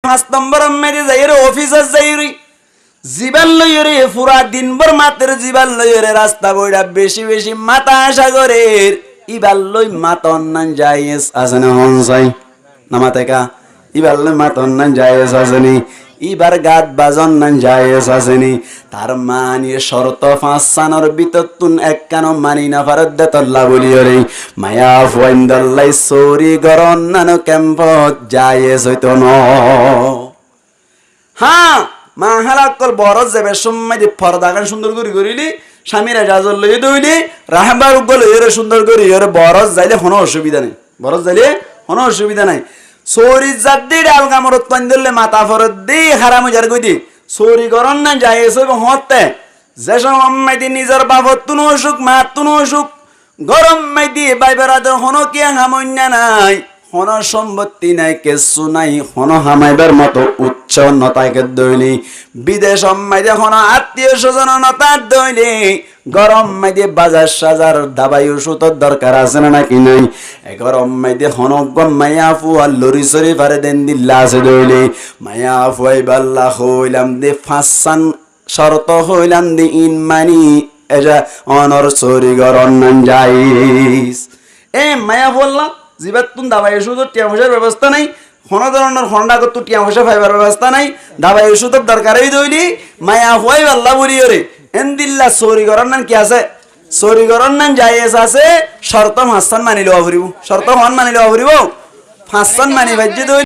5 নম্বর মেরে যাই রে অফিসে যাই রে জীবন লইয়ে রে পুরা দিনভর মাতের জীবন লইয়ে রে রাস্তা বইরা বেশি বেশি মাথা আশা করে ইবার লই মাথা অন্যান যাইস আছে না হনসাই না মাথা ইবার লই মাথা অন্যান যাইস আসেনি ইবার গাত বাজন নান যাইস আসেনি তার মানি শর্ত 5 সানর ভিতর তুন এক কান মানি না ফারদ দে তল্লা বলিও রে মায়া ফুইন্দাল্লাই সরি গরন নানো ক্যাম্পত যাইস হইতো ন হ্যাঁ মা হালাকল বড় যাবে সময় দি পর্দাগান সুন্দর করে করিলি স্বামীরা জাজল লই দইলি রাহবার গল এরে সুন্দর করে এরে বড় যাইলে কোনো অসুবিধা নাই বড় যাইলে কোনো অসুবিধা নাই সরি জাদ্দি ডাল কামরত পাইন্দলে মাথা ফরত দি হারাম যার কইদি সরি করন না যাইছে হতে যে সময় দি নিজের বাবত তুনো অসুখ মা তুনো অসুখ গরম মাই দি বাইবেরাদের হনো কি হামন্যা নাই হন সম্পত্তি নাই কিছু নাই হন হামাইবার মতো উচ্চ নতাকে দইলি বিদেশ মাইদে হন আত্মীয় স্বজন নতার দইলি গরম মাইদে বাজার সাজার দাবাই ওষুধের দরকার আছে না নাকি নাই গরম মাইদে হন গম মায়া ফুয়া লরি সরি পারে দেন দিল্লা আছে দইলি মায়া ফুয়াই বাল্লা হইলাম দে ফাঁসান শর্ত হইলাম দে ইন মানি এজা অনর সরি গরম নান যাইস এ মায়া বললাম জিবাত তুন দাবাই ওষুধের টিয়া পয়সার ব্যবস্থা নাই কোনো ধরনের হন্ডা করতো টিয়া পয়সা ফাইবার ব্যবস্থা নাই দাবাই ওষুধের দরকারই দইলি মায়া হওয়াই আল্লাহ বলি রে এন্দিল্লা সরি করার নাম কি আছে সরি করার নাম জায়েজ আছে শর্ত হাসান মানি লওয়া ফুরিব শর্ত হন মানি লওয়া ফুরিব হাসান মানি ভাজ্য দই